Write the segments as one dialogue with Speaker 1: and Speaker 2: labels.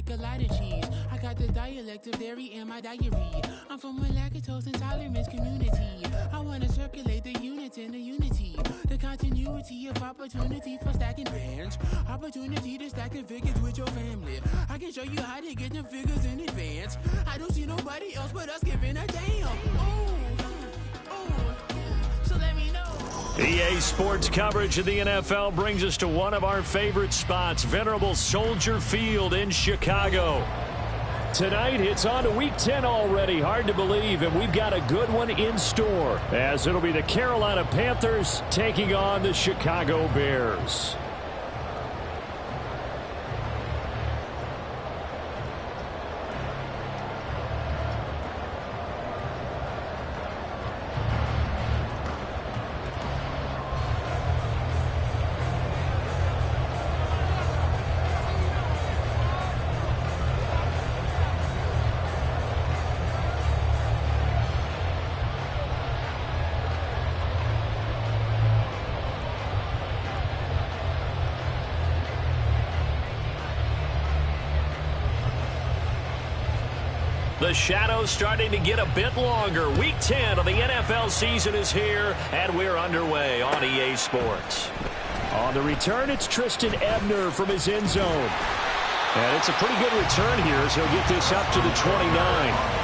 Speaker 1: like a lot of cheese. I got the dialect of dairy in my diary. I'm from a lactose intolerance community. I wanna circulate the units in the unity. The continuity of opportunity for stacking bands. Opportunity to stack the figures with your family. I can show you how to get them figures in advance. I don't see nobody else but us giving a damn. So let me know.
Speaker 2: EA Sports coverage of the NFL brings us to one of our favorite spots, venerable Soldier Field in Chicago. Tonight, it's on to Week 10 already. Hard to believe, and we've got a good one in store, as it'll be the Carolina Panthers taking on the Chicago Bears. The shadows starting to get a bit longer. Week 10 of the NFL season is here, and we're underway on EA Sports. On the return, it's Tristan Ebner from his end zone. And it's a pretty good return here as he'll get this up to the 29.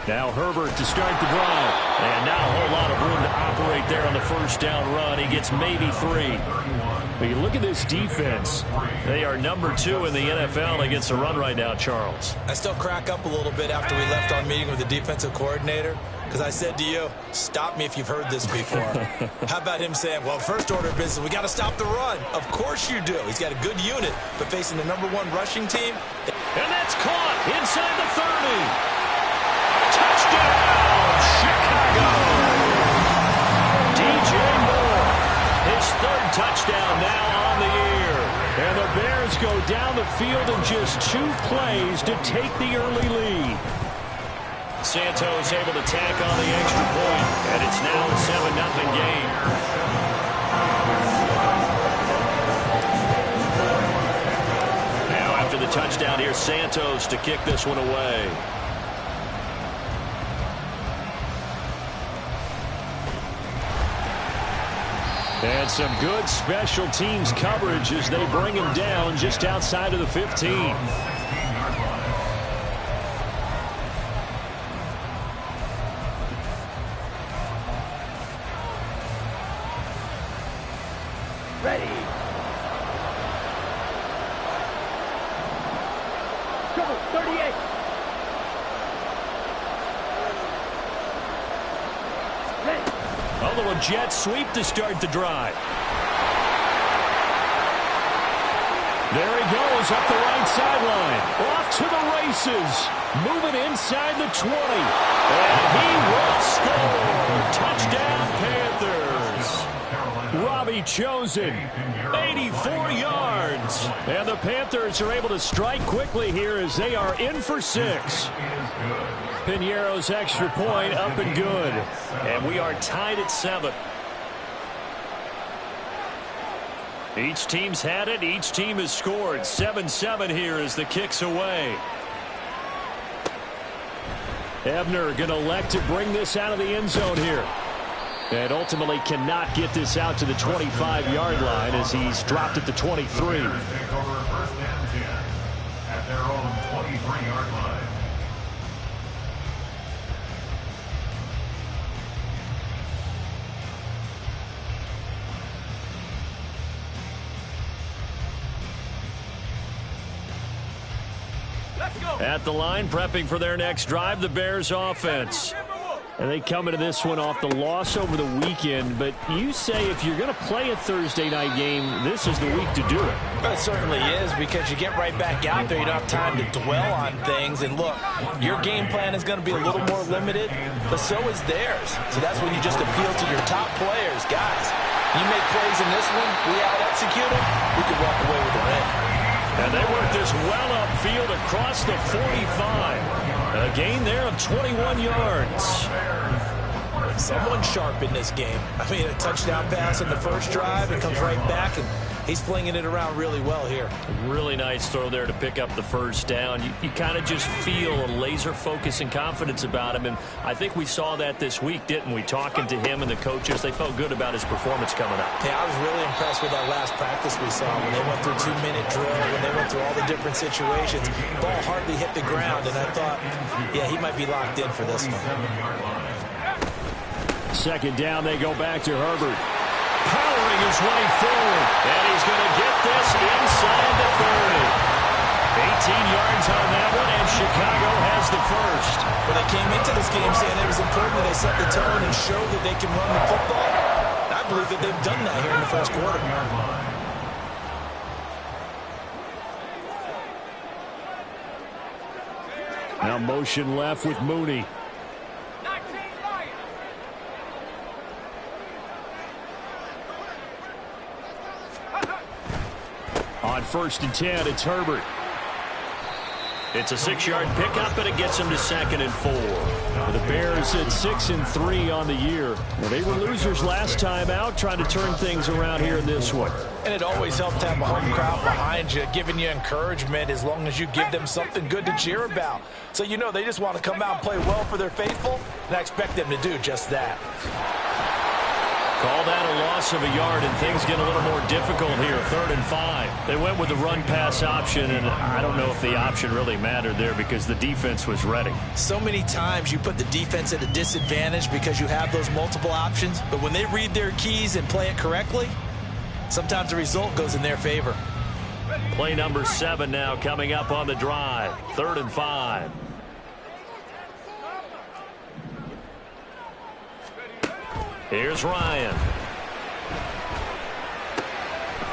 Speaker 2: Now Herbert to start the drive. And not a whole lot of room to operate there on the first down run. He gets maybe 3. But you look at this defense. They are number 2 in the NFL against the run right now, Charles.
Speaker 3: I still crack up a little bit after we left our meeting with the defensive coordinator, because I said to you, stop me if you've heard this before. How about him saying, well, first order of business, we got to stop the run. Of course you do. He's got a good unit, but facing the number 1 rushing team.
Speaker 2: And that's caught inside the 30. Touchdown, Chicago! DJ Moore, his 3rd touchdown now on the year. And the Bears go down the field in just 2 plays to take the early lead. Santos able to tack on the extra point, and it's now a 7-0 game. Now after the touchdown, here's Santos to kick this one away. And some good special teams coverage as they bring him down just outside of the 15.
Speaker 4: Ready. Go, 38. Ready.
Speaker 2: A little jet sweep to start the drive. There he goes up the right sideline. Off to the races. Moving inside the 20. And he will score. Touchdown Panthers. Robbie Chosen, 84 yards. And the Panthers are able to strike quickly here as they are in for 6. Piñeiro's extra point up and good. And we are tied at 7. Each team's had it. Each team has scored. 7-7 here as the kick's away. Ebner going to elect to bring this out of the end zone here. And ultimately cannot get this out to the 25-yard line as he's dropped at the 23.
Speaker 5: At their own 23-yard line.
Speaker 2: At the line, prepping for their next drive, the Bears offense. And they come into this one off the loss over the weekend, but you say if you're going to play a Thursday night game, this is the week to do it.
Speaker 3: Well, it certainly is, because you get right back out there. You don't have time to dwell on things. And look, your game plan is going to be a little more limited, but so is theirs. So that's when you just appeal to your top players. Guys, you make plays in this one, we out-execute them, we could walk away with a win.
Speaker 2: And they work this well upfield across the 45. A gain there of 21 yards.
Speaker 3: Someone sharp in this game. I mean, a touchdown pass in the first drive. It comes right back, and he's flinging it around really well here.
Speaker 2: Really nice throw there to pick up the first down. You kind of just feel a laser focus and confidence about him, and I think we saw that this week, didn't we? Talking to him and the coaches, they felt good about his performance coming up.
Speaker 3: Yeah, I was really impressed with that last practice we saw when they went through 2-minute drill, when they went through all the different situations. Ball hardly hit the ground, and I thought, yeah, he might be locked in for this one.
Speaker 2: Second down, they go back to Herbert. Powering his way forward, and he's going to get this inside the 30. 18 yards on that one, and Chicago has the first.
Speaker 3: Well, they came into this game saying it was important that they set the tone and show that they can run the football. I believe that they've done that here in the first quarter.
Speaker 2: Now motion left with Mooney. On 1st and 10, it's Herbert. It's a 6-yard pickup, and it gets him to 2nd and 4. The Bears at 6-3 on the year. Well, they were losers last time out, trying to turn things around here in this one.
Speaker 3: And it always helps to have a home crowd behind you, giving you encouragement as long as you give them something good to cheer about. So you know they just want to come out and play well for their faithful, and I expect them to do just that.
Speaker 2: Call that a loss of a yard, and things get a little more difficult here. 3rd and 5. They went with the run-pass option, and I don't know if the option really mattered there because the defense was ready.
Speaker 3: So many times you put the defense at a disadvantage because you have those multiple options, but when they read their keys and play it correctly, sometimes the result goes in their favor.
Speaker 2: Play number 7 now coming up on the drive. 3rd and 5. Here's Ryan.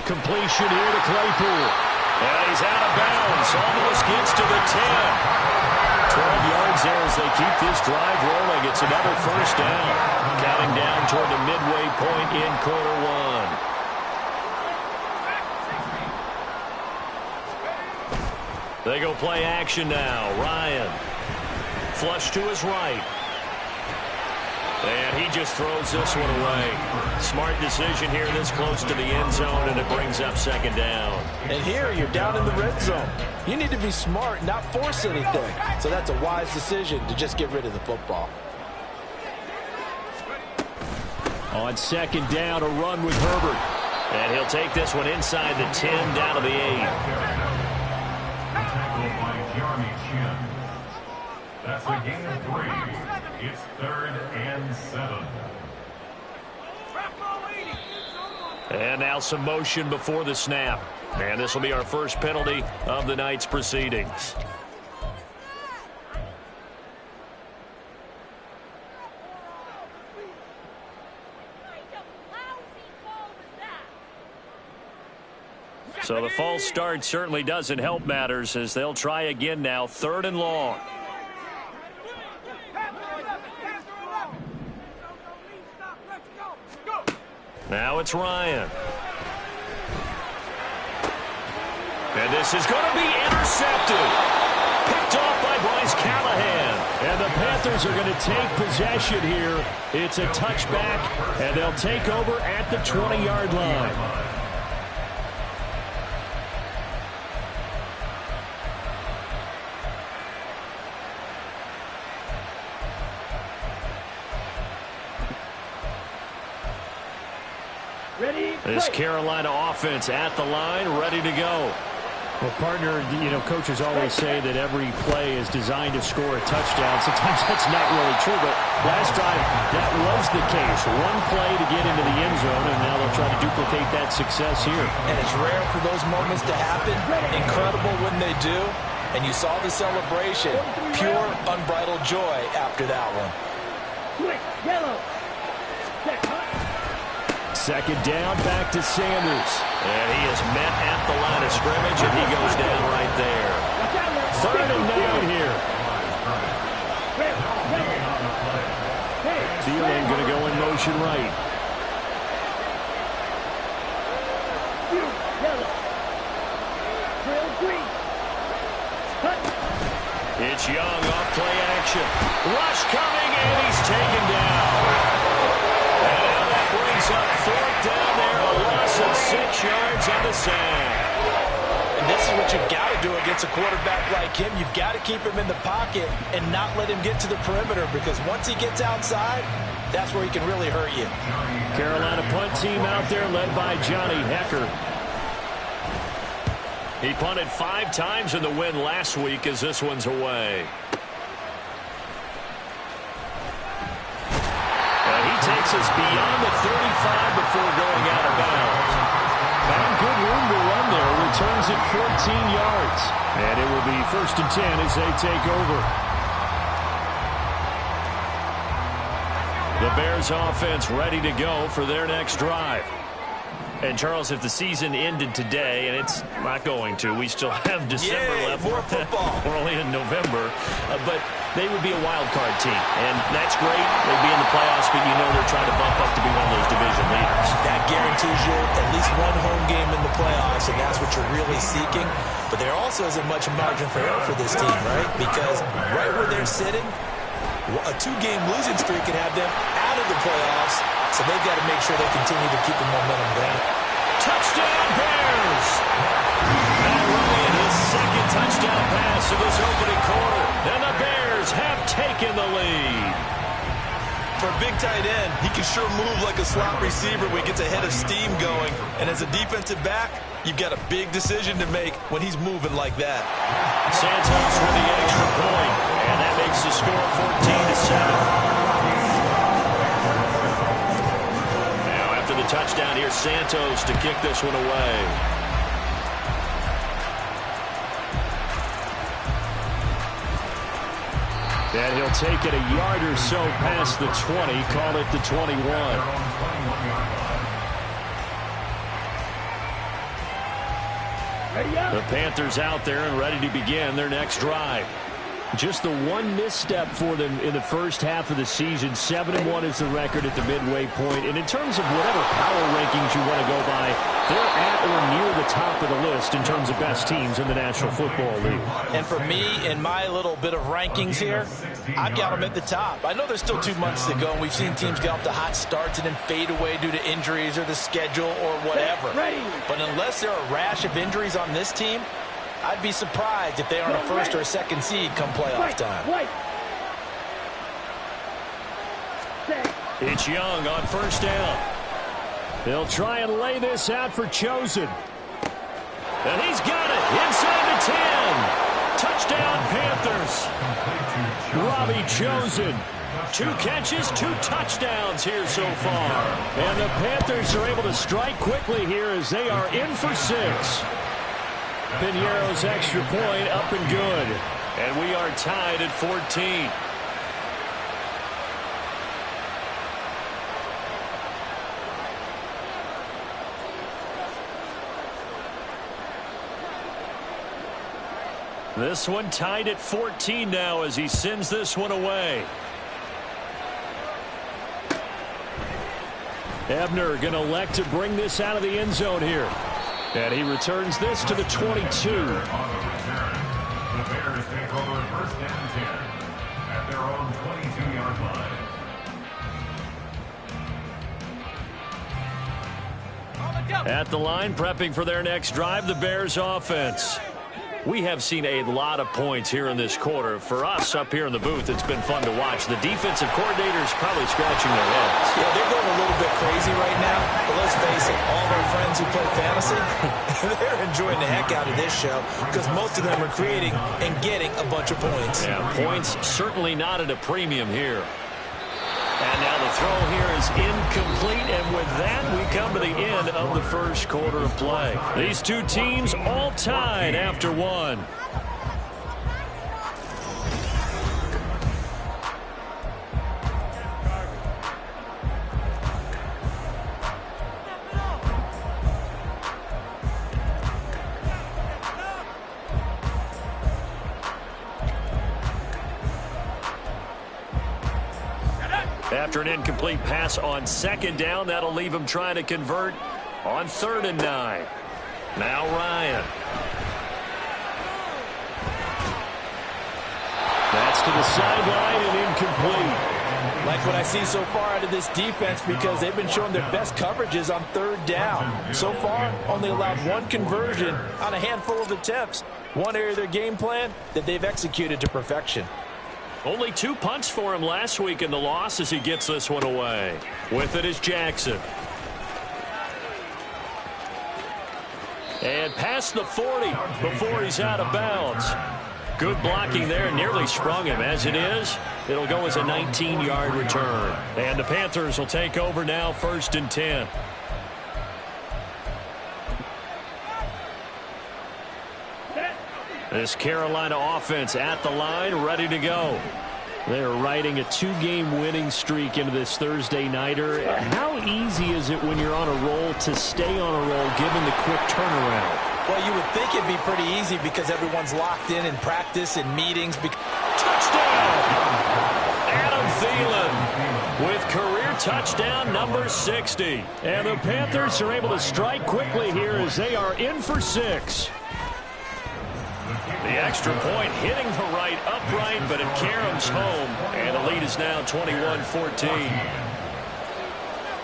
Speaker 2: Completion here to Claypool. And he's out of bounds. Almost gets to the 10. 12 yards there as they keep this drive rolling. It's another first down. Counting down toward the midway point in quarter 1. They go play action now. Ryan. Flush to his right. And he just throws this one away. Smart decision here this close to the end zone, and it brings up 2nd down.
Speaker 3: And here you're down in the red zone. You need to be smart, not force anything. So that's a wise decision to just get rid of the football.
Speaker 2: On 2nd down, a run with Herbert. And he'll take this one inside the 10, down to the 8.
Speaker 5: That's a gain of 3. It's 3rd and 7.
Speaker 2: And now some motion before the snap. And this will be our first penalty of the night's proceedings. So the false start certainly doesn't help matters as they'll try again now. 3rd and long. Now it's Ryan. And this is going to be intercepted. Picked off by Bryce Callahan. And the Panthers are going to take possession here. It's a touchback, and they'll take over at the 20-yard line. This Carolina offense at the line, ready to go. Well, partner, you know, coaches always say that every play is designed to score a touchdown. Sometimes that's not really true, but last drive, that was the case. One play to get into the end zone, and now they'll try to duplicate that success here.
Speaker 3: And it's rare for those moments to happen. Incredible when they do. And you saw the celebration. Pure, unbridled joy after that one.
Speaker 4: Switch. Yellow. Check.
Speaker 2: Second down, back to Sanders.
Speaker 6: And he is met at the line of scrimmage, and he goes down right there.
Speaker 2: Third and 9 here. Thielen going to go in motion right. It's Young off play action. Rush coming, and he's taken down. And now that brings up fourth down there. A loss of 6 yards on the sack.
Speaker 3: And this is what you've got to do against a quarterback like him. You've got to keep him in the pocket and not let him get to the perimeter, because once he gets outside, that's where he can really hurt you.
Speaker 2: Carolina punt team out there led by Johnny Hecker. He punted 5 times in the win last week as this one's away. And he takes us beyond the 35 before going out of bounds. Found good room to run there. Returns it 14 yards. And it will be 1st and 10 as they take over. The Bears offense ready to go for their next drive.
Speaker 6: And, Charles, if the season ended today, and it's not going to, we still have December left.
Speaker 3: More football.
Speaker 6: We're only in November. But they would be a wild card team. And that's great. They'd be in the playoffs, but you know they're trying to bump up to be one of those division leaders.
Speaker 3: That guarantees you at least one home game in the playoffs, and that's what you're really seeking. But there also isn't much margin for error for this team, right? Because right where they're sitting, a 2-game losing streak could have them out of the playoffs. So they've got to make sure they continue to keep the momentum going.
Speaker 2: Touchdown, Bears!
Speaker 6: Matt Ryan, his second touchdown pass of this opening quarter.
Speaker 2: And the Bears have taken the lead.
Speaker 3: For a big tight end, he can sure move like a slot receiver when he gets a head of steam going. And as a defensive back, you've got a big decision to make when he's moving like that.
Speaker 6: Santos with the extra point, and that makes the score 14-7. The touchdown here, Santos to kick this one away.
Speaker 2: And he'll take it a yard or so past the 20, call it the 21. The Panthers out there and ready to begin their next drive. Just the one misstep for them in the first half of the season. 7-1 is the record at the midway point. And in terms of whatever power rankings you want to go by, they're at or near the top of the list in terms of best teams in the National Football League.
Speaker 3: And for me, in my little bit of rankings here, I've got them at the top. I know there's still 2 months to go, and we've seen teams get off to hot starts and then fade away due to injuries or the schedule or whatever. But unless there are a rash of injuries on this team, I'd be surprised if they aren't a first or a second seed come playoff time.
Speaker 2: It's Young on first down. They'll try and lay this out for Chosen. And he's got it inside the 10. Touchdown, Panthers. Robbie Chosen. 2 catches, 2 touchdowns here so far. And the Panthers are able to strike quickly here as they are in for 6. Piñeiro's extra point up and good. And we are tied at 14. This one tied at 14 now as he sends this one away. Ebner going to elect to bring this out of the end zone here. And he returns this to the 22.
Speaker 5: The Bears take over 1st and 10 at their own 22-yard line.
Speaker 2: At the line, prepping for their next drive, the Bears offense. We have seen a lot of points here in this quarter. For us up here in the booth, it's been fun to watch. The defensive coordinators probably scratching their heads.
Speaker 3: Yeah, they're going a little bit crazy right now. But let's face it, all their friends who play fantasy, they're enjoying the heck out of this show because most of them are creating and getting a bunch of points.
Speaker 2: Yeah, points certainly not at a premium here. And now the throw here is incomplete, and with that, we come to the end of the first quarter of play. These two teams all tied after one.
Speaker 6: After an incomplete pass on 2nd down, that'll leave him trying to convert on 3rd and 9. Now Ryan. That's to the sideline and incomplete.
Speaker 3: Like what I see so far out of this defense, because they've been showing their best coverages on 3rd down. So far, only allowed 1 conversion on a handful of attempts. One area of their game plan that they've executed to perfection.
Speaker 6: Only 2 punts for him last week in the loss as he gets this one away. With it is Jackson. And past the 40 before he's out of bounds. Good blocking there, nearly sprung him. As it is, it'll go as a 19-yard return. And the Panthers will take over now, 1st and 10. This Carolina offense at the line, ready to go. They're riding a 2-game winning streak into this Thursday nighter. How easy is it when you're on a roll to stay on a roll given the quick turnaround?
Speaker 3: Well, you would think it'd be pretty easy because everyone's locked in practice and meetings.
Speaker 6: Touchdown! Adam Thielen with career touchdown number 60. And the Panthers are able to strike quickly here as they are in for 6. The extra point hitting the right upright, but it caroms home. And the lead is now 21-14.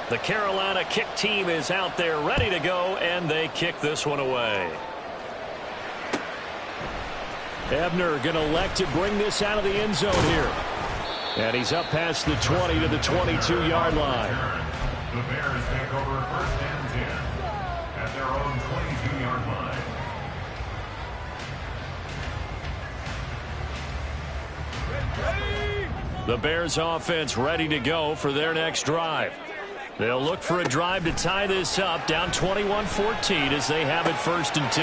Speaker 6: The Carolina kick team is out there ready to go, and they kick this one away. Ebner going to elect to bring this out of the end zone here. And he's up past the 20 to the 22-yard line.
Speaker 5: The Bears take over 1st and 10 at their own 22-yard line.
Speaker 6: The Bears offense ready to go for their next drive. They'll look for a drive to tie this up, down 21-14 as they have it 1st and 10.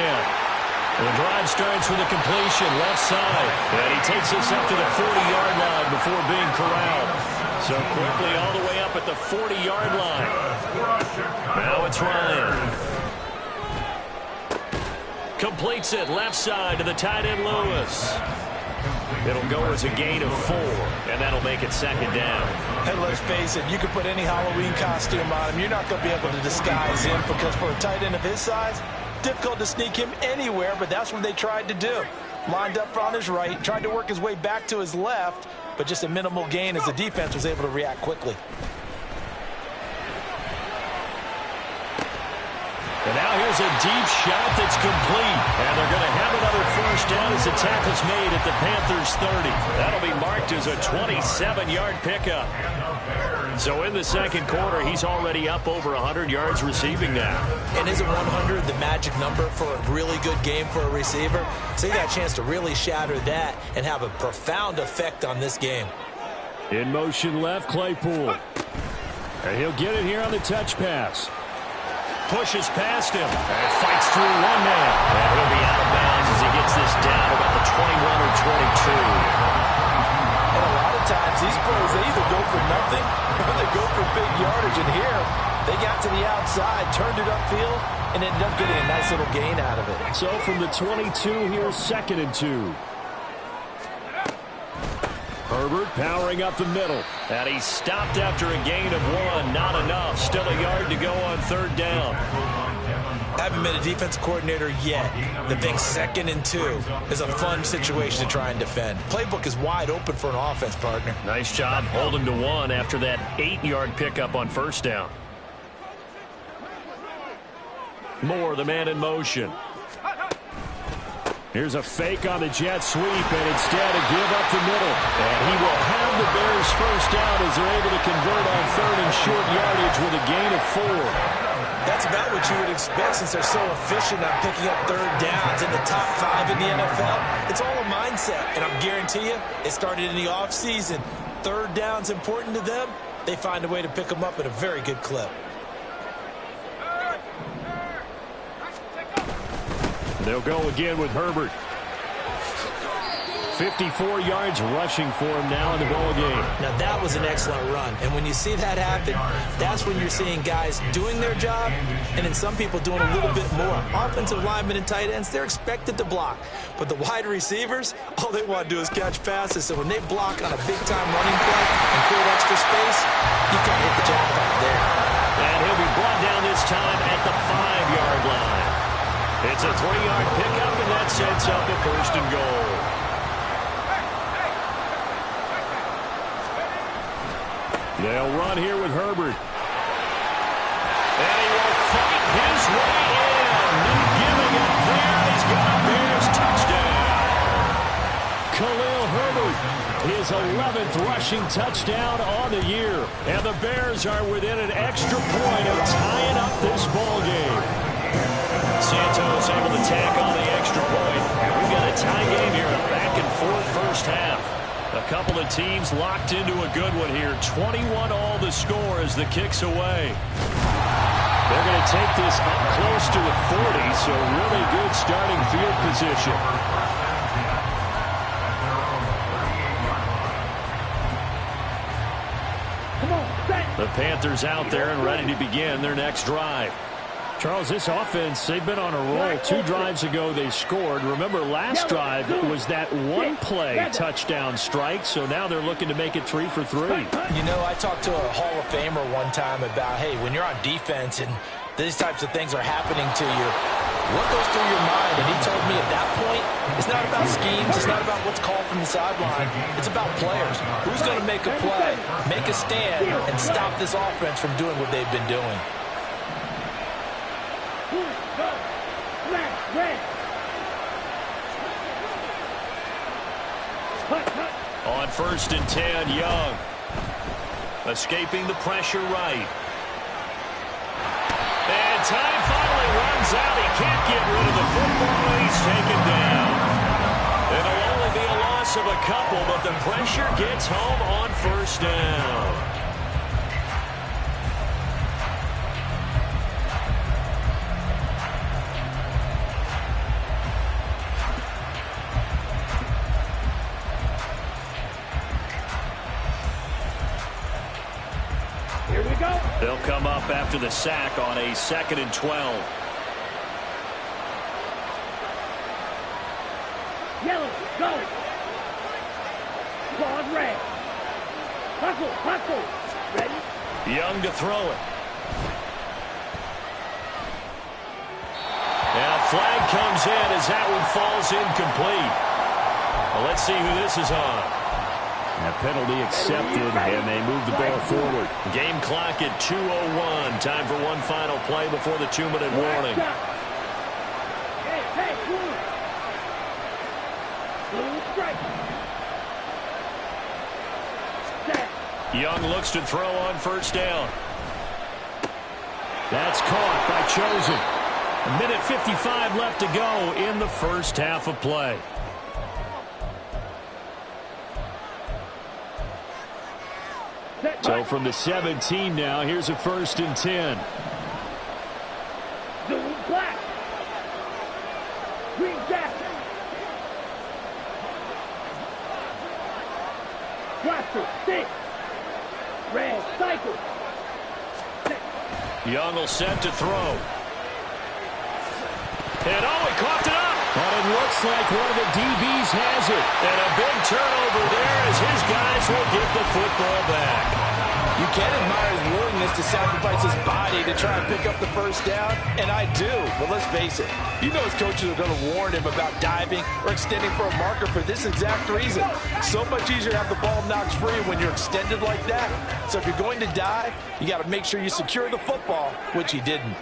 Speaker 6: The drive starts with a completion left side, and he takes us up to the 40-yard line before being corralled. So quickly all the way up at the 40-yard line. Now it's Ryan. Completes it left side to the tight end Lewis. It'll go as a gain of 4, and that'll make it 2nd down.
Speaker 3: And let's face it, you can put any Halloween costume on him. You're not going to be able to disguise him because for a tight end of his size, difficult to sneak him anywhere, but that's what they tried to do. Lined up on his right, tried to work his way back to his left, but just a minimal gain as the defense was able to react quickly.
Speaker 6: And now here's a deep shot that's complete. And they're going to have another 1st down as the tackle's made at the Panthers' 30. That'll be marked as a 27-yard pickup. So in the 2nd quarter, he's already up over 100 yards receiving now.
Speaker 3: And isn't 100 the magic number for a really good game for a receiver? So he got a chance to really shatter that and have a profound effect on this game.
Speaker 6: In motion left, Claypool. And he'll get it here on the touch pass. Pushes past him and fights through one man. And he'll be out of bounds as he gets this down about the 21 or 22.
Speaker 3: And a lot of times these plays, they either go for nothing or they go for big yardage. And here, they got to the outside, turned it upfield, and ended up getting a nice little gain out of it.
Speaker 6: So from the 22, here's 2nd and 2. Herbert powering up the middle. And he's stopped after a gain of 1. Not enough. Still a yard to go on 3rd down.
Speaker 3: Haven't been a defense coordinator yet. The big 2nd and 2 is a fun situation to try and defend. Playbook is wide open for an offense, partner.
Speaker 6: Nice job holding to 1 after that 8-yard pickup on 1st down. Moore, the man in motion. Here's a fake on the jet sweep, and instead a give up the middle. And he will have the Bears 1st down as they're able to convert on 3rd and short yardage with a gain of 4.
Speaker 3: That's about what you would expect since they're so efficient on picking up 3rd downs in the top 5 in the NFL. It's all a mindset, and I guarantee you it started in the offseason. 3rd down's important to them. They find a way to pick them up at a very good clip.
Speaker 6: They'll go again with Herbert. 54 yards rushing for him now in the ball game.
Speaker 3: Now, that was an excellent run. And when you see that happen, that's when you're seeing guys doing their job and then some people doing a little bit more. Offensive linemen and tight ends, they're expected to block. But the wide receivers, all they want to do is catch passes. So when they block on a big-time running play and create extra space, you've got to hit the jackpot there.
Speaker 6: And he'll be brought down this time at the 5-yard line. It's a 3-yard pickup, and that sets up a 1st and goal. They'll run here with Herbert. And he will fight his way in. Not giving up there. He's got a Bears touchdown. Khalil Herbert, his 11th rushing touchdown on the year. And the Bears are within an extra point of tying up this ball game. Santos able to tack on the extra point. We've got a tie game here, a back-and-forth first half. A couple of teams locked into a good one here. 21 all the score as the kick's away. They're going to take this up close to the 40, so really good starting field position. The Panthers out there and ready to begin their next drive. Charles, this offense, they've been on a roll. 2 drives ago they scored. Remember, last drive was that one-play touchdown strike, so now they're looking to make it 3 for 3.
Speaker 3: You know, I talked to a Hall of Famer one time about, hey, when you're on defense and these types of things are happening to you, what goes through your mind? And he told me at that point, it's not about schemes, it's not about what's called from the sideline, it's about players. Who's going to make a play, make a stand, and stop this offense from doing what they've been doing?
Speaker 6: On 1st and 10, Young. Escaping the pressure right. And time finally runs out. He can't get rid of the football, and he's taken down. It'll only be a loss of a couple, but the pressure gets home on 1st down. They'll come up after the sack on a 2nd and 12.
Speaker 4: Yellow, go. Claude red. Hustle. Ready?
Speaker 6: Young to throw it. And a flag comes in as that one falls incomplete. Well, let's see who this is on. A penalty accepted, and they move the ball forward. Game clock at 2:01. Time for one final play before the 2-minute warning. Young looks to throw on 1st down. That's caught by Chosen. 1:55 left to go in the first half of play. So from the 17 now, here's a 1st and 10.
Speaker 4: Zoom black. Green jacket. Blaster, 6. Red cycle. 6.
Speaker 6: Young will set to throw. And he coughed it up. But it looks like one of the DBs has it. And a big turnover there as his guys will get the football back.
Speaker 3: You can admire his willingness to sacrifice his body to try and pick up the 1st down, and I do. But let's face it, you know his coaches are going to warn him about diving or extending for a marker for this exact reason. So much easier to have the ball knocked free when you're extended like that. So if you're going to dive, you got to make sure you secure the football, which he didn't.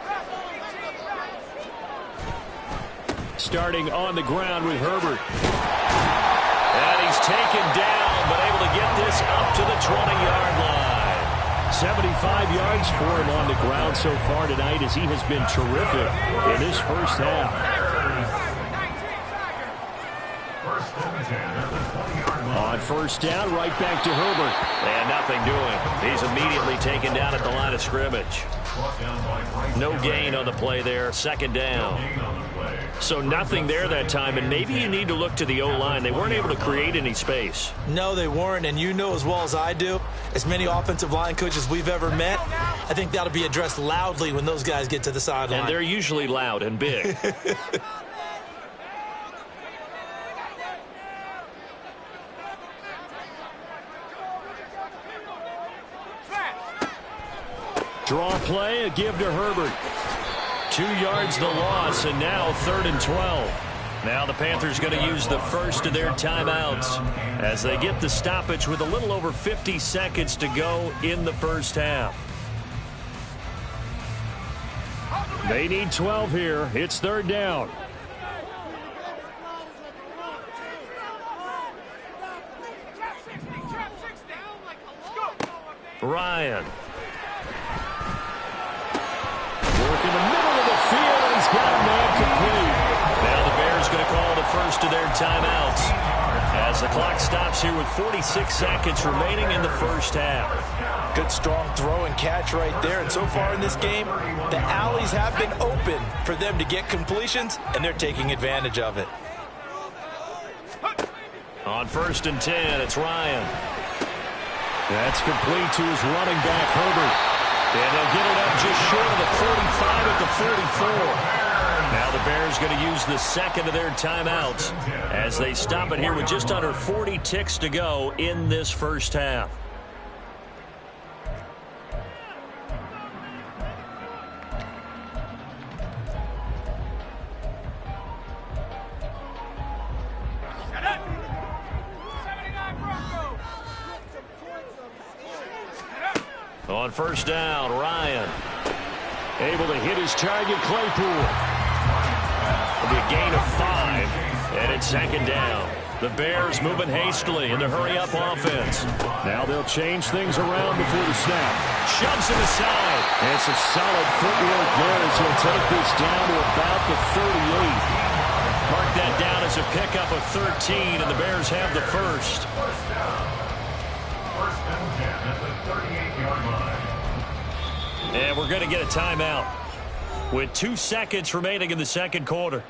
Speaker 6: Starting on the ground with Herbert. And he's taken down, but able to get this up to the 20-yard line. 75 yards for him on the ground so far tonight as he has been terrific in this first half. On 1st down, right back to Herbert. And nothing doing. He's immediately taken down at the line of scrimmage. No gain on the play there. 2nd down. So nothing there that time, and maybe you need to look to the O-line. They weren't able to create any space.
Speaker 3: No, they weren't, and you know as well as I do, as many offensive line coaches we've ever met, I think that'll be addressed loudly when those guys get to the sideline.
Speaker 6: And they're usually loud and big. Draw play, a give to Herbert. 2 yards the loss, and now 3rd and 12. Now the Panthers going to use the first of their timeouts as they get the stoppage with a little over 50 seconds to go in the first half. They need 12 here. It's 3rd down. Ryan. Work in the middle of the field, and he's got a man complete. Now the Bears going to call the first of their timeouts as the clock stops here with 46 seconds remaining in the first half.
Speaker 3: Good strong throw and catch right there. And so far in this game, the alleys have been open for them to get completions, and they're taking advantage of it.
Speaker 6: On 1st and 10, it's Ryan. That's complete to his running back, Herbert. And they'll get it up just short of the 45 at the 44. Now the Bears going to use the second of their timeouts as they stop it here with just under 40 ticks to go in this first half. On 1st down, Ryan. Able to hit his target, Claypool. It'll be a gain of 5, and it's 2nd down. The Bears moving hastily in the hurry-up offense. Now they'll change things around before the snap. Shoves him aside. And some solid footwork there as he'll take this down to about the 38. Mark that down as a pickup of 13, and the Bears have the first. And we're going to get a timeout with 2 seconds remaining in the second quarter.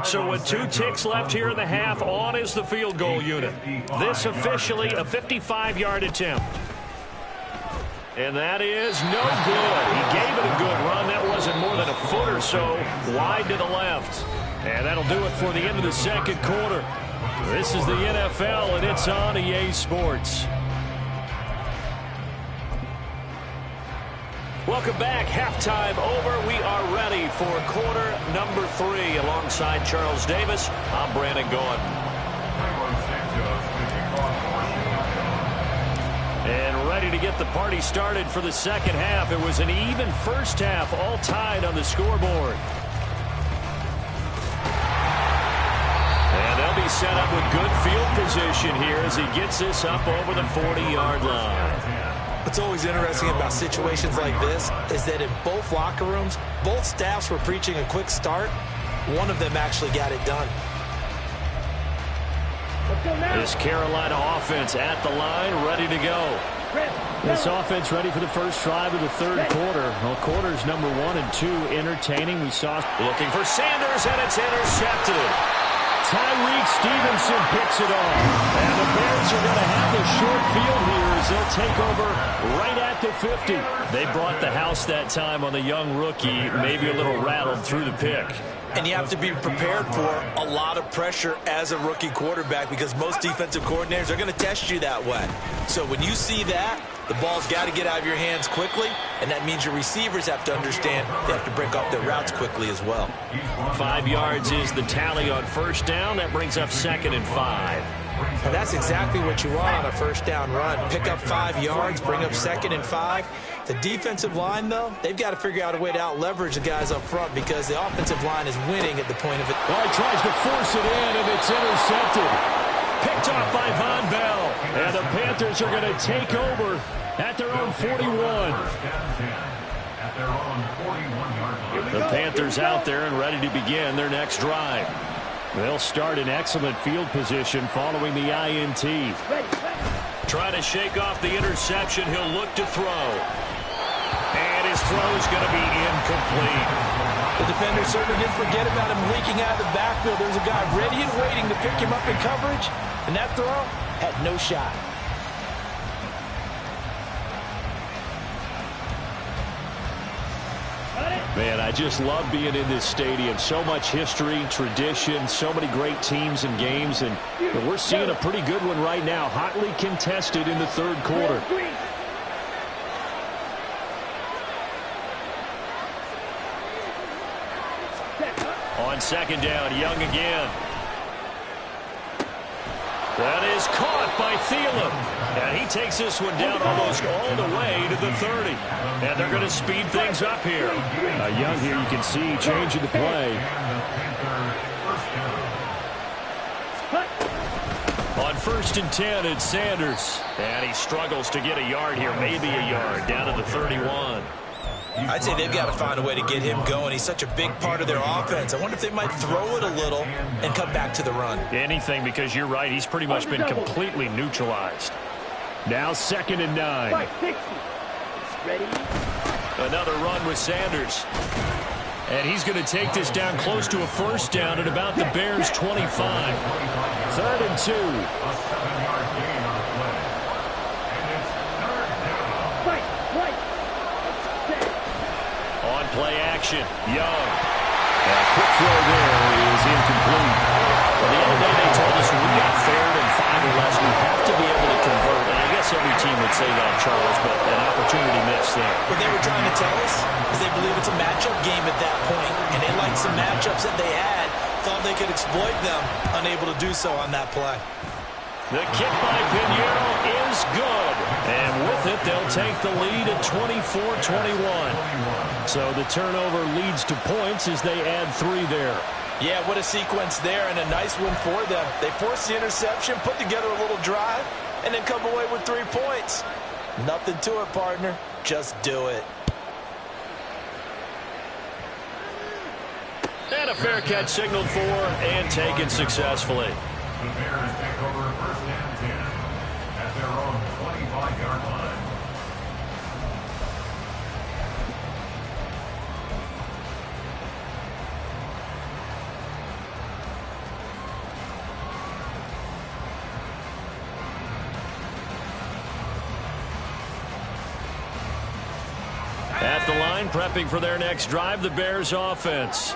Speaker 6: So with 2 ticks left here in the half, on is the field goal unit. This officially a 55-yard attempt. And that is no good. He gave it a good run. That wasn't more than a foot or so wide to the left. And that'll do it for the end of the second quarter. This is the NFL, and it's on EA Sports. Welcome back. Halftime over. We are ready for quarter number 3. Alongside Charles Davis, I'm Brandon Gaudin. And ready to get the party started for the second half. It was an even first half, all tied on the scoreboard. And they'll be set up with good field position here as he gets this up over the 40-yard line.
Speaker 3: What's always interesting about situations like this is that in both locker rooms, both staffs were preaching a quick start. One of them actually got it done.
Speaker 6: This Carolina offense at the line, ready to go. This offense ready for the first drive of the third quarter. Well, quarters number 1 and 2 entertaining. We saw looking for Sanders, and it's intercepted. Tyreek Stevenson picks it off. And the Bears are going to have the short field here as they'll take over right at the 50. They brought the house that time on the young rookie, maybe a little rattled through the pick.
Speaker 3: And you have to be prepared for a lot of pressure as a rookie quarterback because most defensive coordinators are going to test you that way. So when you see that, the ball's got to get out of your hands quickly, and that means your receivers have to understand they have to break off their routes quickly as well.
Speaker 6: 5 yards is the tally on first down. That brings up 2nd and 5.
Speaker 3: And that's exactly what you want on a first down run. Pick up 5 yards, bring up 2nd and 5. The defensive line, though, they've got to figure out a way to out-leverage the guys up front because the offensive line is winning at the point of it.
Speaker 6: Well, he tries to force it in, and it's intercepted. Picked off by Von Bell. And the Panthers are going to take over at their own 41. The Panthers out there and ready to begin their next drive. They'll start in excellent field position following the INT. Trying to shake off the interception. He'll look to throw. And his his throw is going to be incomplete.
Speaker 3: The defender certainly didn't forget about him leaking out of the backfield. There's a guy ready and waiting to pick him up in coverage, and that throw had no shot.
Speaker 6: Man, I just love being in this stadium. So much history, tradition, so many great teams and games, and we're seeing a pretty good one right now, hotly contested in the third quarter. On second down, Young again. That is caught by Thielen. And he takes this one down almost all the way to the 30. And they're going to speed things up here. Young here, you can see, changing the play. On 1st and 10, it's Sanders. And he struggles to get a yard here, maybe a yard, down to the 31.
Speaker 3: I'd say they've got to find a way to get him going. He's such a big part of their offense. I wonder if they might throw it a little and come back to the run.
Speaker 6: Anything, because you're right. He's pretty much been completely neutralized. Now 2nd and 9.
Speaker 4: Ready?
Speaker 6: Another run with Sanders. And he's going to take this down close to a first down at about the Bears' 25. 3rd and 2. Play action. Young. A quick throw there is incomplete. Well, the other day they told us when we got 3rd and 5 or less, we have to be able to convert. And I guess every team would say that, Charles, but an opportunity missed there.
Speaker 3: What they were trying to tell us is they believe it's a matchup game at that point, and they liked some matchups that they had, thought they could exploit them, unable to do so on that play.
Speaker 6: The kick by Pinheiro is good. And with it, they'll take the lead at 24-21. So the turnover leads to points as they add 3 there.
Speaker 3: Yeah, what a sequence there, and a nice one for them. They forced the interception, put together a little drive, and then come away with 3 points. Nothing to it, partner. Just do it.
Speaker 6: And a fair catch signaled for and taken successfully.
Speaker 5: The Bears take over 1st and 10 at their own 25-yard line.
Speaker 6: At the line, prepping for their next drive, the Bears offense.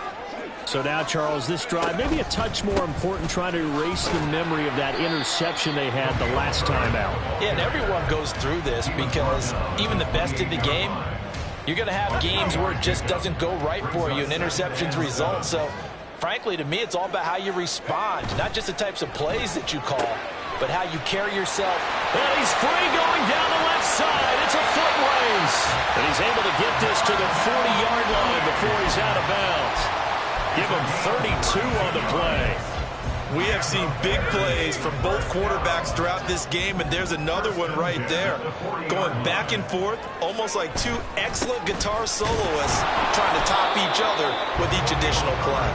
Speaker 6: So now, Charles, this drive, maybe a touch more important, trying to erase the memory of that interception they had the last time out.
Speaker 3: Yeah, and everyone goes through this because even the best in the game, you're going to have games where it just doesn't go right for you and interceptions result. So, frankly, to me, it's all about how you respond, not just the types of plays that you call, but how you carry yourself.
Speaker 6: And he's free going down the left side. It's a foot race. And he's able to get this to the 40-yard line before he's out of bounds. Give him 32 on the play.
Speaker 3: We have seen big plays from both quarterbacks throughout this game, and there's another one right there. Going back and forth, almost like 2 excellent guitar soloists trying to top each other with each additional play.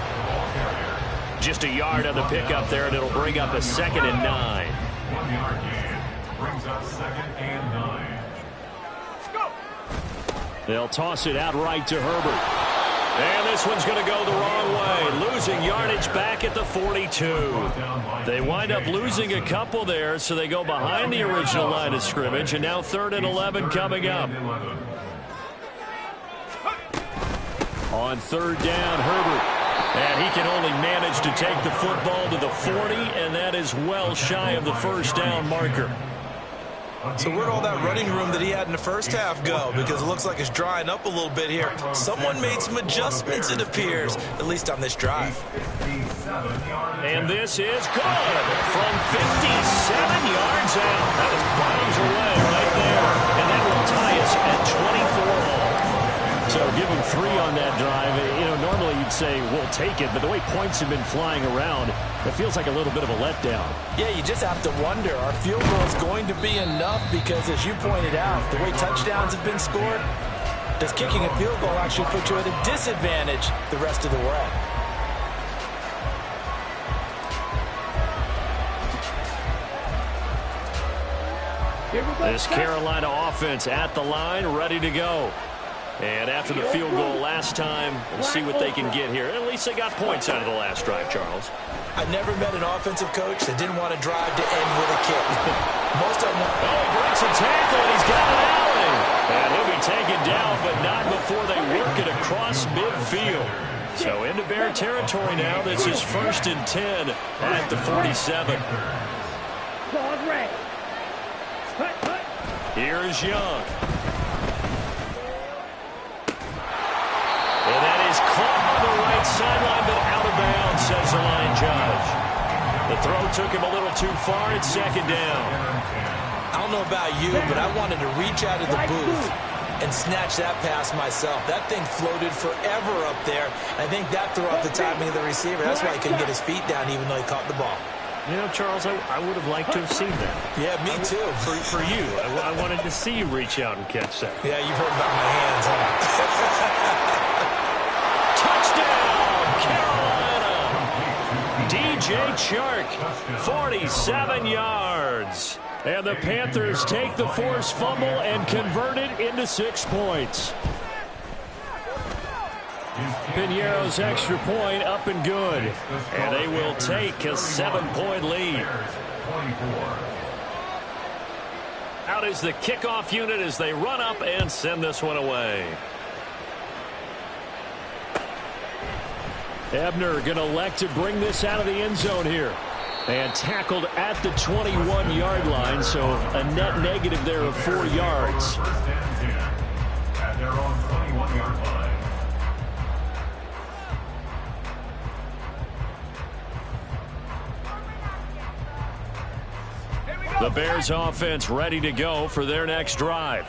Speaker 6: Just a yard on the pickup there, and it'll bring up a 2nd and 9.
Speaker 5: 1-yard gain brings up 2nd and 9.
Speaker 6: They'll toss it out right to Herbert. And this one's going to go the wrong way, losing yardage back at the 42. They wind up losing a couple there, so they go behind the original line of scrimmage, and now 3rd and 11 coming up. On 3rd down, Herbert. And he can only manage to take the football to the 40, and that is well shy of the first down marker.
Speaker 3: So where'd all that running room that he had in the first half go? Because it looks like it's drying up a little bit here. Someone made some adjustments, it appears, at least on this drive.
Speaker 6: And this is good from 57 yards out. That was bombs away right there. And that will tie us at 24 all. So give him 3 on that drive. You know, normally you'd say, we'll take it, but the way points have been flying around, it feels like a little bit of a letdown.
Speaker 3: Yeah, you just have to wonder, our field goal is going to be enough because, as you pointed out, the way touchdowns have been scored, does kicking a field goal actually put you at a disadvantage the rest of the way?
Speaker 6: This Carolina offense at the line, ready to go. And after the field goal last time, we'll see what they can get here. At least they got points out of the last drive, Charles.
Speaker 3: I never met an offensive coach that didn't want to drive to end with a kick. Most of them.
Speaker 6: Oh, he breaks a tackle, and he's got an alley. And he'll be taken down, but not before they work it across midfield. So into Bear territory now. This is 1st and 10 at the 47. Here is Young. And that is caught on the right sideline, but out of bounds, says the line judge. The throw took him a little too far. It's 2nd down.
Speaker 3: I don't know about you, but I wanted to reach out of the booth and snatch that pass myself. That thing floated forever up there. I think that threw off the timing of the receiver. That's why he couldn't get his feet down even though he caught the ball.
Speaker 6: You know, Charles, I would have liked to have seen that.
Speaker 3: Yeah, me too.
Speaker 6: For you. I wanted to see you reach out and catch that.
Speaker 3: Yeah, you've heard about my hands,
Speaker 6: huh? Touchdown, Carolina! DJ Chark, 47 yards. And the Panthers take the forced fumble and convert it into 6 points. Piñeiro's extra point up and good. And they will take a 7-point lead. Out is the kickoff unit as they run up and send this one away. Ebner going to elect to bring this out of the end zone here. And tackled at the 21-yard line, so a net negative there of 4 yards.
Speaker 5: At their own 21-yard line.
Speaker 6: The Bears offense ready to go for their next drive.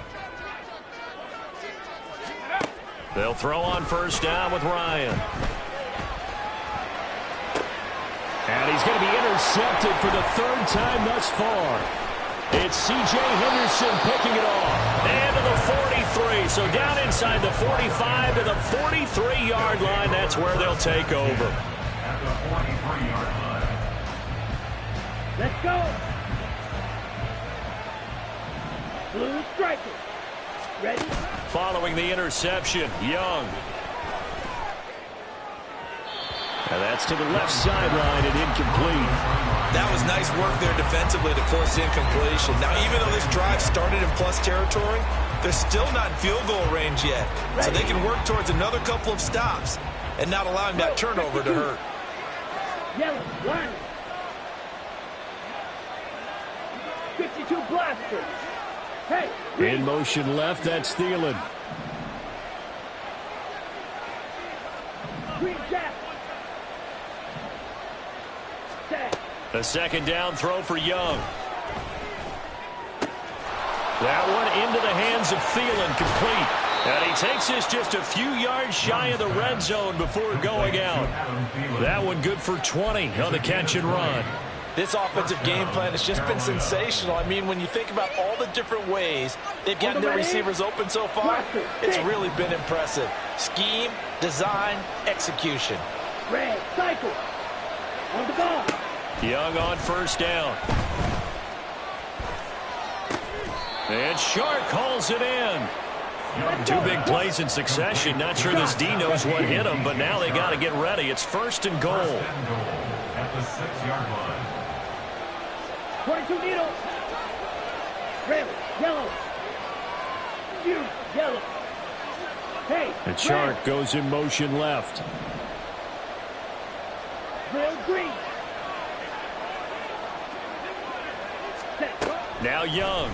Speaker 6: They'll throw on 1st down with Ryan. And he's going to be intercepted for the 3rd time thus far. It's C.J. Henderson picking it off. And to the 43. So down inside the 45 to the 43-yard line. That's where they'll take over.
Speaker 5: At the 43-yard line.
Speaker 4: Let's go. Blue striker. Ready?
Speaker 6: Following the interception, Young. And that's to the left sideline and incomplete.
Speaker 3: That was nice work there defensively to force incompletion. Now, even though this drive started in plus territory, they're still not in field goal range yet. So they can work towards another couple of stops and not allowing that turnover to hurt.
Speaker 4: Yellow, line. 52 blaster. Hey,
Speaker 6: in motion left, that's Thielen.
Speaker 4: green jack.
Speaker 6: A 2nd down throw for Young. That one into the hands of Thielen, complete. And he takes this just a few yards shy of the red zone before going out. That one good for 20 on the catch and run.
Speaker 3: This offensive game plan has just been sensational. I mean, when you think about all the different ways they've gotten their receivers open so far, it's really been impressive. Scheme, design, execution.
Speaker 4: Red, cycle. On the ball.
Speaker 6: Young on 1st down. And Shark calls it in. 2 big plays in succession. Not sure this D knows what hit him, but now they got to get ready. It's 1st and goal.
Speaker 5: At the 6-yard line.
Speaker 4: 22 needle. Red, yellow. You, yellow. Hey.
Speaker 6: And Shark goes in motion left.
Speaker 4: Real green.
Speaker 6: Now Young.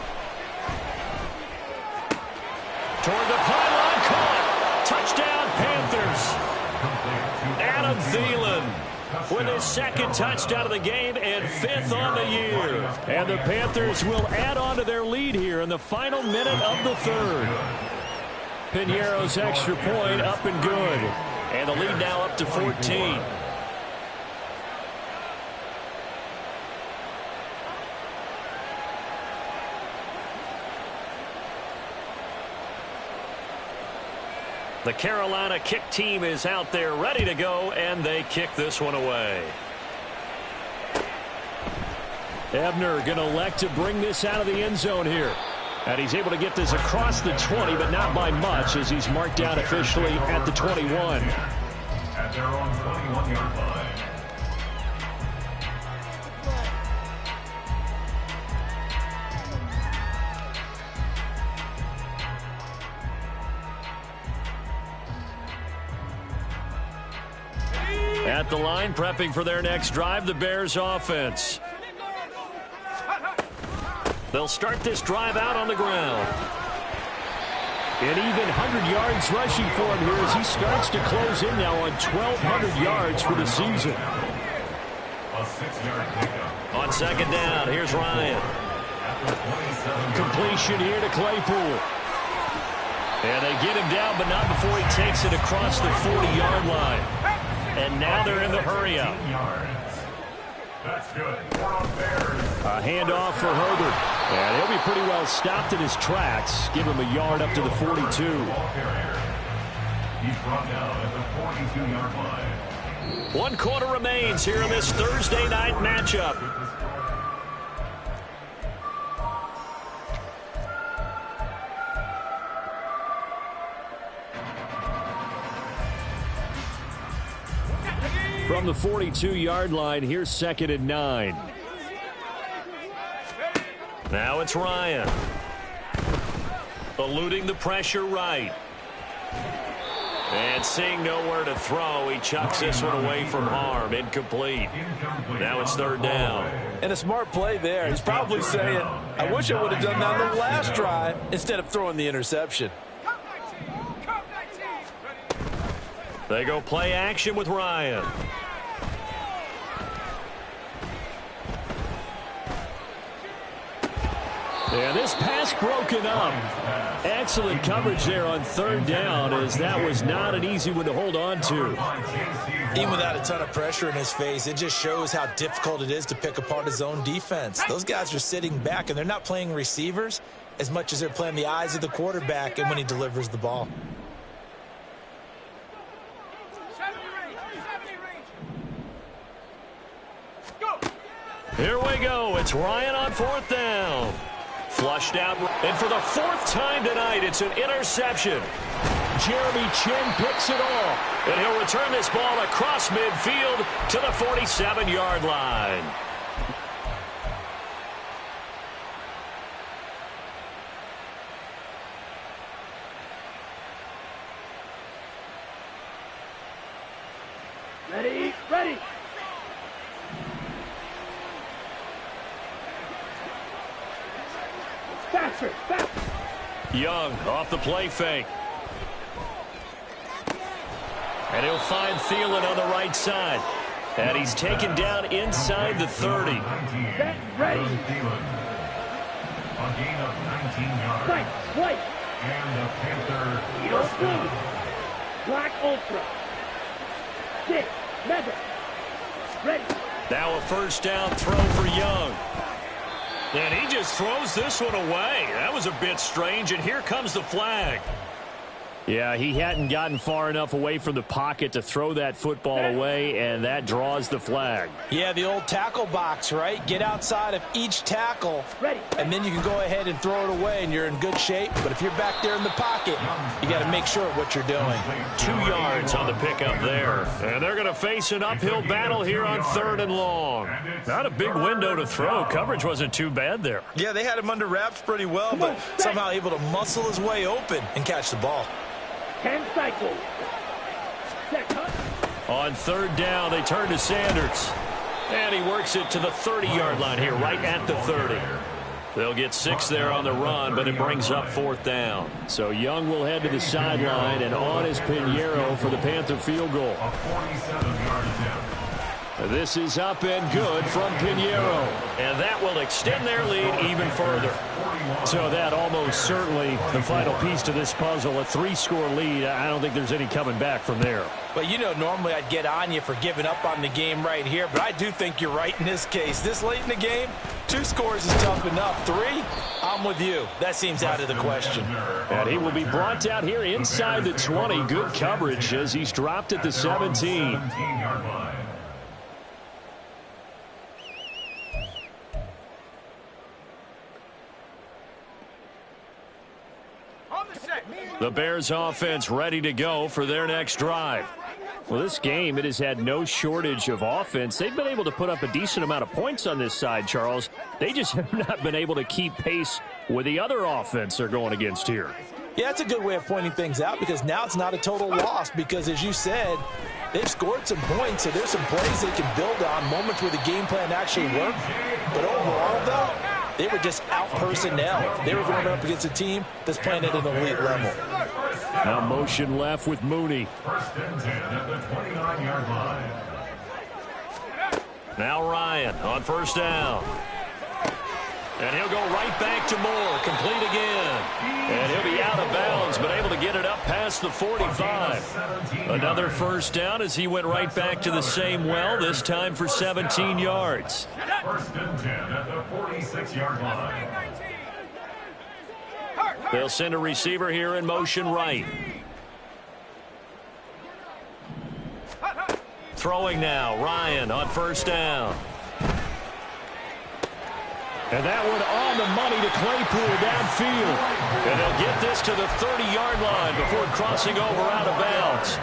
Speaker 6: Toward the pylon, caught. Touchdown, Panthers. Adam Thielen with his 2nd touchdown of the game and 5th on the year. And the Panthers will add on to their lead here in the final minute of the 3rd. Piñeiro's extra point up and good. And the lead now up to 14. The Carolina kick team is out there ready to go, and they kick this one away. Ebner going to elect to bring this out of the end zone here. And he's able to get this across the 20, but not by much, as he's marked down officially at the 21.
Speaker 5: At their own 21-yard line.
Speaker 6: At the line, prepping for their next drive, the Bears offense. They'll start this drive out on the ground. An even 100 yards rushing for him here as he starts to close in now on 1,200 yards for the season.
Speaker 5: A 6-yard pickup.
Speaker 6: On second down, here's Ryan. Completion here to Claypool. And they get him down, but not before he takes it across the 40-yard line. And now they're in the hurry-up.
Speaker 5: That's good.
Speaker 6: A handoff for Herbert. And he'll be pretty well stopped in his tracks. Give him a yard up to the 42.
Speaker 5: He's brought down at the 42-yard line.
Speaker 6: 1 quarter remains here in this Thursday night matchup. From the 42-yard line, here's 2nd and 9. Now it's Ryan. Eluding the pressure right. And seeing nowhere to throw, he chucks this one away from harm. Incomplete. Now it's 3rd down.
Speaker 3: And a smart play there. He's probably saying, I wish I would have done that on the last drive instead of throwing the interception.
Speaker 6: They go play action with Ryan. And this pass broken up. Excellent coverage there on 3rd down, as that was not an easy one to hold on to.
Speaker 3: Even without a ton of pressure in his face, it just shows how difficult it is to pick apart his own defense. Those guys are sitting back, and they're not playing receivers as much as they're playing the eyes of the quarterback and when he delivers the ball.
Speaker 6: Here we go. It's Ryan on 4th down. Flushed out. And for the 4th time tonight, it's an interception. Jeremy Chin picks it off. And he'll return this ball across midfield to the 47-yard line.
Speaker 4: Ready, ready. Faster, faster.
Speaker 6: Young off the play fake. And he'll find Thielen on the right side. And he's taken down inside the 30.
Speaker 4: Set, ready.
Speaker 5: A gain of 19 yards.
Speaker 4: Sight, white.
Speaker 5: And the Panther.
Speaker 4: Eagle blue. Black ultra. 6, mega. Ready.
Speaker 6: Now a 1st down throw for Young. And he just throws this one away. That was a bit strange, and here comes the flag. Yeah, he hadn't gotten far enough away from the pocket to throw that football away, and that draws the flag.
Speaker 3: Yeah, the old tackle box, right? Get outside of each tackle, and then you can go ahead and throw it away, and you're in good shape. But if you're back there in the pocket, you got to make sure of what you're doing.
Speaker 6: 2 yards on the pickup there. And they're going to face an uphill battle here on 3rd and long. Not a big window to throw. Coverage wasn't too bad there.
Speaker 3: Yeah, they had him under wraps pretty well, but somehow able to muscle his way open and catch the ball.
Speaker 4: 10 cycles. Set, cut.
Speaker 6: On 3rd down, they turn to Sanders. And he works it to the 30-yard line here, right at the 30. They'll get 6 there on the run, but it brings up 4th down. So Young will head to the sideline, and on is Pinheiro for the Panther field goal.
Speaker 5: A 47-yard attempt.
Speaker 6: This is up and good from Pinheiro. And that will extend their lead even further. So that almost certainly the final piece to this puzzle. A 3-score lead. I don't think there's any coming back from there.
Speaker 3: But, you know, normally I'd get on you for giving up on the game right here, but I do think you're right in this case. This late in the game, 2 scores is tough enough. 3, I'm with you. That seems out of the question.
Speaker 6: And he will be brought out here inside the 20. Good coverage as he's dropped at the 17.
Speaker 5: 17-yard line.
Speaker 6: The Bears offense ready to go for their next drive.
Speaker 2: Well, this game, it has had no shortage of offense. They've been able to put up a decent amount of points on this side, Charles. They just have not been able to keep pace with the other offense they're going against here.
Speaker 3: Yeah, that's a good way of pointing things out because now it's not a total loss because, as you said, they've scored some points, so there's some plays they can build on, moments where the game plan actually worked. But overall, though, they were just out-personnel. They were going up against a team that's playing at an elite level.
Speaker 2: Now motion left with Mooney.
Speaker 5: First and 10 at the 29-yard line.
Speaker 6: Now Ryan on first down. And he'll go right back to Moore, complete again. And he'll be out of bounds, but able to get it up past the 45. Another first down as he went right back to the same well, this time for 17 yards.
Speaker 5: First and 10 at the 46-yard line.
Speaker 6: They'll send a receiver here in motion right. Throwing now, Ryan on first down. And that one on the money to Claypool downfield. And they'll get this to the 30-yard line before crossing over out of bounds.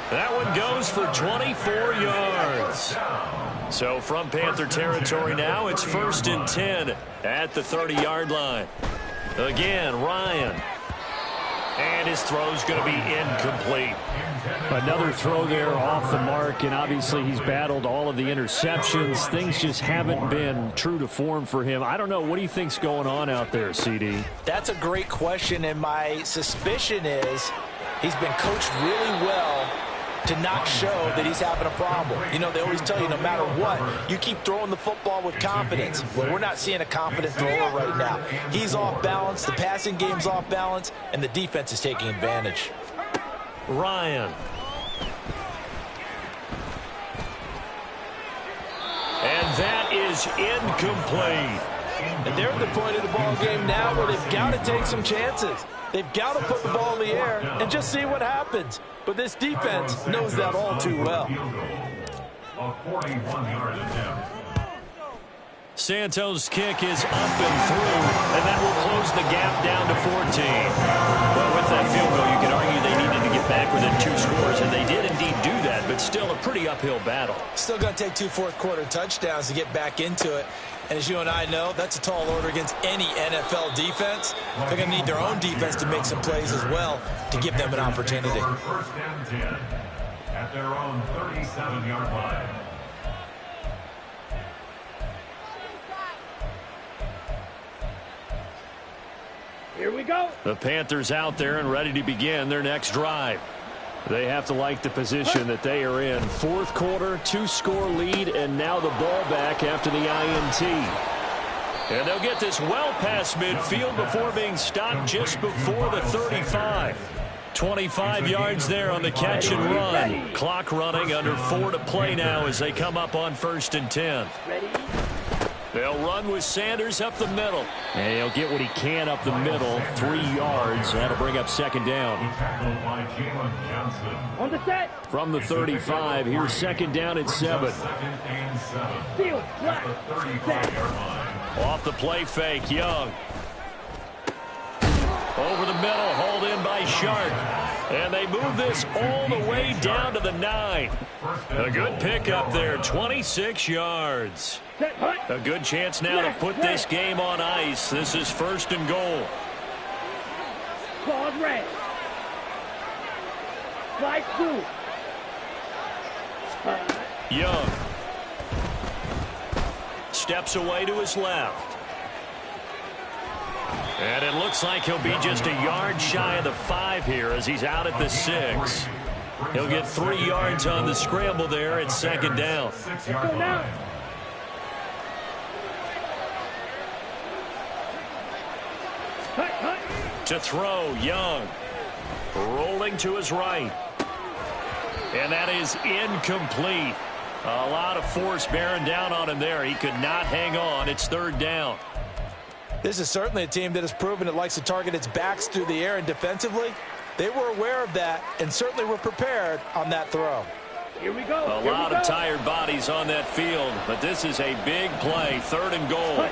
Speaker 6: That one goes for 24 yards. So from Panther territory now, it's first and 10 at the 30-yard line. Again, Ryan. And his throw's going to be incomplete.
Speaker 2: Another throw there off the mark, and obviously he's battled all of the interceptions. Things just haven't been true to form for him. I don't know. What do you think's going on out there, CD?
Speaker 3: That's a great question, and my suspicion is he's been coached really well to not show that he's having a problem. You know, they always tell you no matter what, you keep throwing the football with confidence. Well, we're not seeing a confident thrower right now. He's off balance, the passing game's off balance, and the defense is taking advantage.
Speaker 6: Ryan. And that is incomplete.
Speaker 3: And they're at the point of the ball game now where they've got to take some chances. They've got to put the ball in the air and just see what happens. But this defense knows that all too well.
Speaker 5: A 41-yard attempt.
Speaker 6: Santos' kick is up and through, and that will close the gap down to 14. Well, with that field goal, you could argue they needed to get back within 2 scores, and they did indeed do that, but still a pretty uphill battle.
Speaker 3: Still going to take 2 fourth-quarter touchdowns to get back into it. And as you and I know, that's a tall order against any NFL defense. They're going to need their own defense to make some plays as well to give them an opportunity.
Speaker 5: First and 10 at their own 37-yard line.
Speaker 4: Here we go.
Speaker 6: The Panthers out there and ready to begin their next drive. They have to like the position that they are in. 4th quarter, 2-score lead, and now the ball back after the INT. And they'll get this well past midfield before being stopped just before the 35. 25 yards there on the catch and run. Clock running, under 4 to play now as they come up on 1st and 10.
Speaker 4: Ready?
Speaker 6: They'll run with Sanders up the middle.
Speaker 2: And he'll get what he can up the middle, 3 yards. That'll bring up 2nd down.
Speaker 5: Tackled by Jalen Johnson.
Speaker 4: On the set.
Speaker 2: From the 35, here's 2nd down and 7.
Speaker 5: 2nd and 7.
Speaker 4: Field flat.
Speaker 5: The 35-yard line.
Speaker 6: Off the play fake, Young. Over the middle, hauled in by Sharp. And they move this all the way down to the 9. A good pickup there, 26 yards.
Speaker 4: Set, hut.
Speaker 6: A good chance now to put this game on ice. This is 1st and goal.
Speaker 4: Claws red. Slide through.
Speaker 6: Young. Steps away to his left. And it looks like he'll be just a yard shy of the 5 here as he's out at the 6. He'll get 3 yards on the scramble there at 2nd down.
Speaker 5: 6-yard line.
Speaker 4: Hut, hut.
Speaker 6: To throw, Young. Rolling to his right. And that is incomplete. A lot of force bearing down on him there. He could not hang on. It's 3rd down.
Speaker 3: This is certainly a team that has proven it likes to target its backs through the air and defensively. They were aware of that and certainly were prepared on that throw.
Speaker 4: Here we go.
Speaker 6: A lot of tired bodies on that field, but this is a big play, 3rd and goal.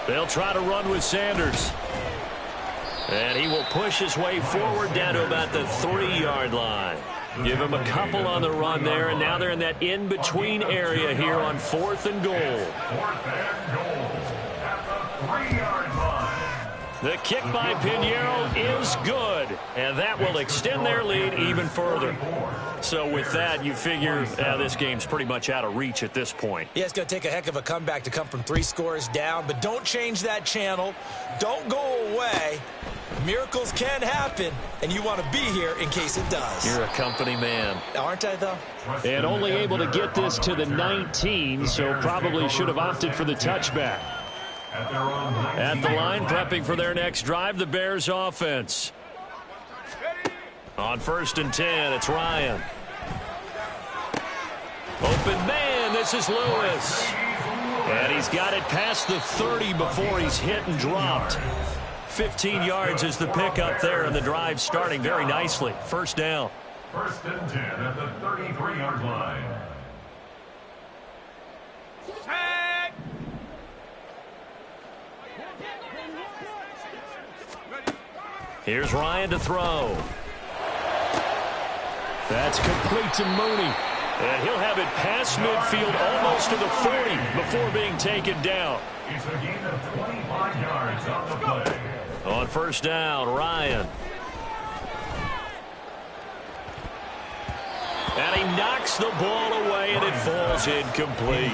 Speaker 6: They'll try to run with Sanders. And he will push his way forward down to about the 3-yard line. Give him a couple on the run there, and now they're in that in-between area here on 4th and goal.
Speaker 5: 4th and goal at the 3-yard line.
Speaker 6: The kick by Pinheiro is good, and that will extend their lead even further. So with that, you figure this game's pretty much out of reach at this point.
Speaker 3: Yeah, it's going to take a heck of a comeback to come from 3 scores down, but don't change that channel. Don't go away. Miracles can happen, and you want to be here in case it does.
Speaker 6: You're a company man.
Speaker 3: Aren't I, though?
Speaker 6: And only able to get this to the 19, so probably should have opted for the touchback. At the line, prepping for their next drive, the Bears offense. On 1st and 10, it's Ryan. Open man, this is Lewis. And he's got it past the 30 before he's hit and dropped. 15 yards is the pickup there, and the drive starting very nicely. 1st down.
Speaker 5: 1st and 10 at the 33-yard line.
Speaker 6: Here's Ryan to throw. That's complete to Mooney. And he'll have it past midfield almost to the 40 before being taken down.
Speaker 5: It's a gain of 25 yards on the play.
Speaker 6: On 1st down, Ryan. And he knocks the ball away, and it falls incomplete.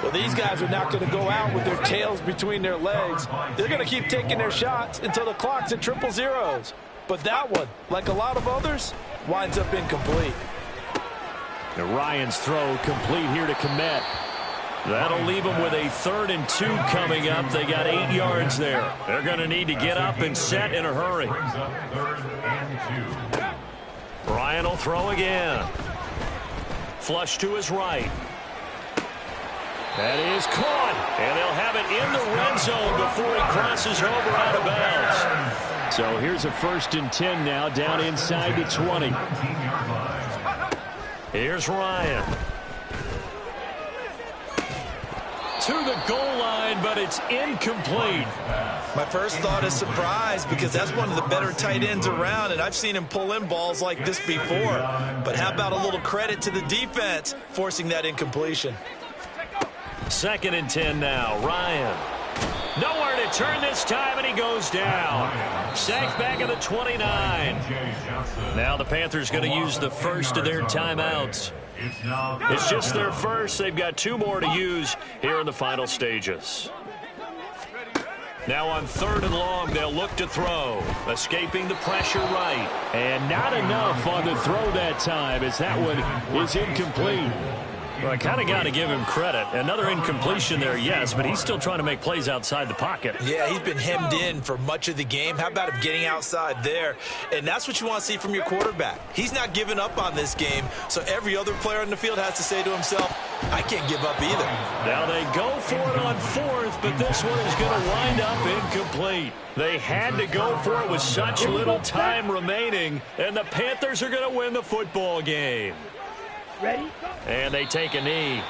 Speaker 3: Well, these guys are not going to go out with their tails between their legs. They're going to keep taking their shots until the clock's at 000. But that one, like a lot of others, winds up incomplete.
Speaker 6: And Ryan's throw complete here to Kmet. That'll leave them with a 3rd and 2 coming up. They got 8 yards there. They're going to need to get up and set in a hurry.
Speaker 5: Brings up 3rd and 2.
Speaker 6: Ryan will throw again. Flush to his right. That is caught. And they'll have it in the red zone before he crosses over out of bounds. So here's a 1st and 10 now down inside the 20. Here's Ryan. To the goal line, but it's incomplete.
Speaker 3: My first thought is surprise, because that's one of the better tight ends around, and I've seen him pull in balls like this before. But how about a little credit to the defense forcing that incompletion?
Speaker 6: 2nd and 10 now. Ryan. Nowhere to turn this time, and he goes down. Sacked back at the 29. Now the Panthers going to use the first of their timeouts. It's just their first. They've got 2 more to use here in the final stages. Now on 3rd and long, they'll look to throw. Escaping the pressure right.
Speaker 2: And not enough on the throw that time, as that one is incomplete.
Speaker 6: Well, I kind of got to give him credit. Another incompletion there, yes, but he's still trying to make plays outside the pocket.
Speaker 3: Yeah, he's been hemmed in for much of the game. How about him getting outside there? And that's what you want to see from your quarterback. He's not giving up on this game, so every other player on the field has to say to himself, I can't give up either.
Speaker 6: Now they go for it on 4th, but this one is going to wind up incomplete. They had to go for it with such little time remaining, and the Panthers are going to win the football game.
Speaker 4: Ready?
Speaker 6: And they take a knee.